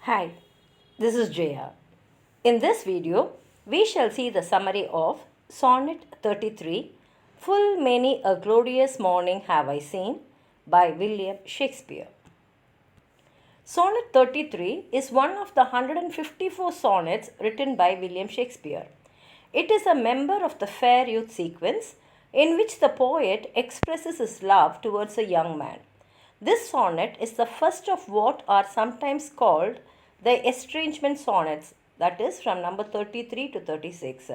Hi, this is Jaya. In this video, we shall see the summary of Sonnet 33, Full Many a Glorious Morning Have I Seen by William Shakespeare. Sonnet 33 is one of the 154 sonnets written by William Shakespeare. It is a member of the Fair Youth sequence in which the poet expresses his love towards a young man. This sonnet is the first of what are sometimes called the estrangement sonnets, that is from number 33 to 36.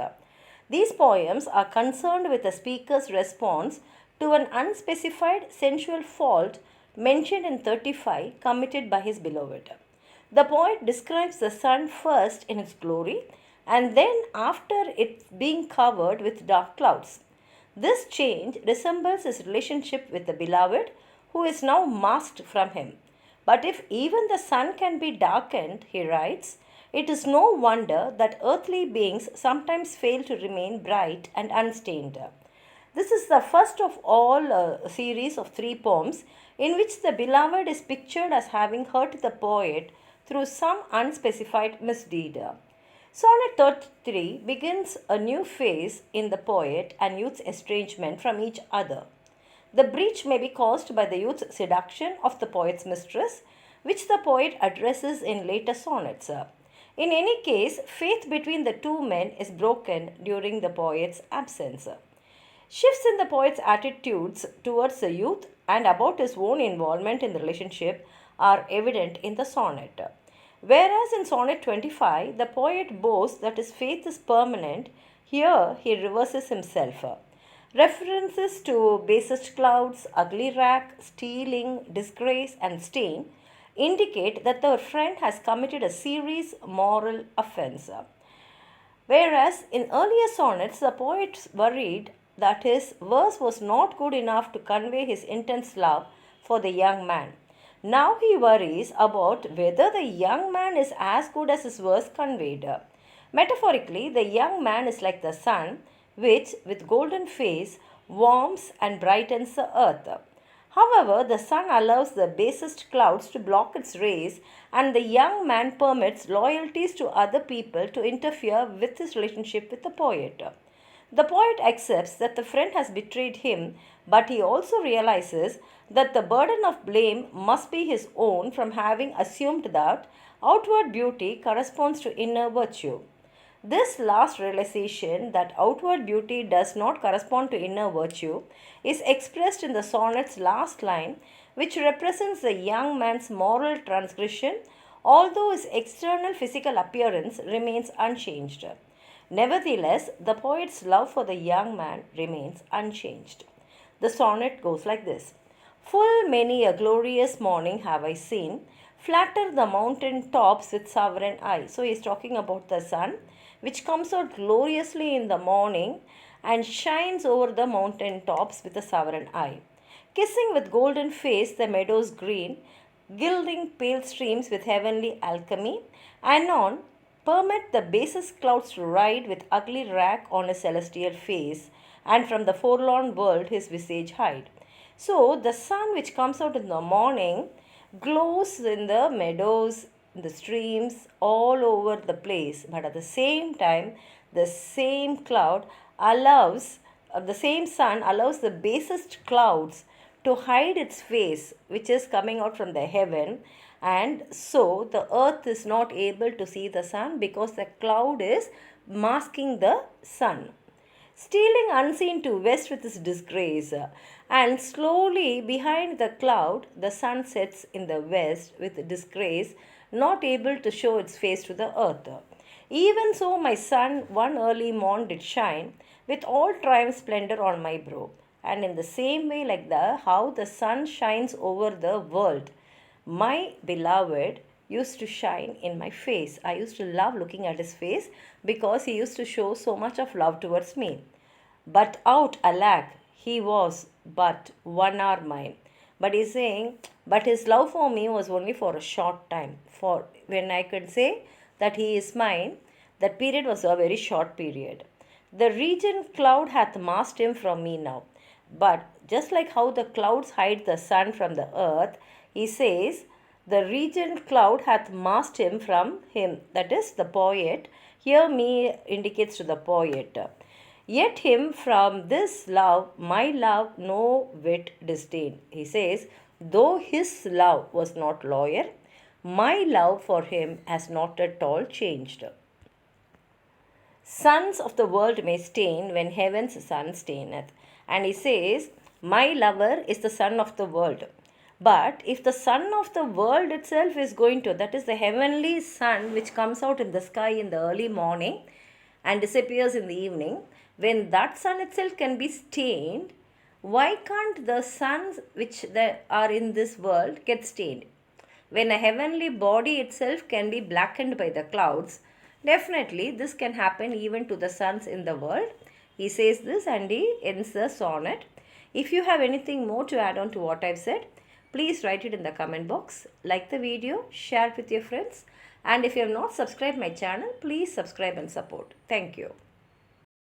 These poems are concerned with the speaker's response to an unspecified sensual fault mentioned in 35 committed by his beloved. The poet describes the sun first in its glory and then after it being covered with dark clouds. This change resembles his relationship with the beloved who is now masked from him. But if even the sun can be darkened, he writes, it is no wonder that earthly beings sometimes fail to remain bright and unstained. This is the first of all a series of 3 poems in which the beloved is pictured as having hurt the poet through some unspecified misdeed. Sonnet 33 begins a new phase in the poet and youth's estrangement from each other. The breach may be caused by the youth's seduction of the poet's mistress, which the poet addresses in later sonnets. In any case, faith between the two men is broken during the poet's absence. Shifts in the poet's attitudes towards the youth and about his own involvement in the relationship are evident in the sonnet. Whereas in Sonnet 25, the poet boasts that his faith is permanent, here he reverses himself. References to basest clouds, ugly rack, stealing, disgrace, and stain indicate that the friend has committed a serious moral offense. Whereas in earlier sonnets, the poet worried that his verse was not good enough to convey his intense love for the young man. Now he worries about whether the young man is as good as his verse conveyed. Metaphorically, the young man is like the sun, which, with golden face, warms and brightens the earth. However, the sun allows the basest clouds to block its rays, and the young man permits loyalties to other people to interfere with his relationship with the poet. The poet accepts that the friend has betrayed him, but he also realizes that the burden of blame must be his own from having assumed that outward beauty corresponds to inner virtue. This last realization that outward beauty does not correspond to inner virtue is expressed in the sonnet's last line, which represents the young man's moral transgression, although his external physical appearance remains unchanged. Nevertheless, the poet's love for the young man remains unchanged. The sonnet goes like this. Full many a glorious morning have I seen, flatter the mountain tops with sovereign eye. So he is talking about the sun, which comes out gloriously in the morning and shines over the mountain tops with a sovereign eye. Kissing with golden face the meadows green, gilding pale streams with heavenly alchemy, anon permit the basest clouds to ride with ugly rack on a celestial face, and from the forlorn world his visage hide. So the sun which comes out in the morning glows in the meadows, the streams, all over the place, but at the same time the same cloud allows the same sun allows the basest clouds to hide its face, which is coming out from the heaven, and so the earth is not able to see the sun because the cloud is masking the sun. Stealing unseen to west with his disgrace, and slowly behind the cloud the sun sets in the west with disgrace, not able to show its face to the earth. Even so my sun one early morn did shine, with all triumph splendor on my brow. And in the same way, like how the sun shines over the world, my beloved used to shine in my face. I used to love looking at his face because he used to show so much of love towards me. But out, alack, he was but 1 hour mine. But he's saying, but his love for me was only for a short time. For when I could say that he is mine, that period was a very short period. The regent cloud hath masked him from me now. But just like how the clouds hide the sun from the earth, he says The regent cloud hath masked him from him. That is the poet. Here me indicates to the poet. Yet him from this love, my love, no whit disdain. He says, though his love was not loyal, my love for him has not at all changed. Sons of the world may stain when heaven's sun staineth. And he says, my lover is the son of the world. But if the sun of the world itself is going to, that is the heavenly sun which comes out in the sky in the early morning and disappears in the evening, when that sun itself can be stained, why can't the suns which are in this world get stained? When a heavenly body itself can be blackened by the clouds, definitely this can happen even to the suns in the world. He says this and he ends the sonnet. If you have anything more to add on to what I've said, please write it in the comment box. Like the video, share it with your friends, and if you have not subscribed my channel, please subscribe and support. Thank you.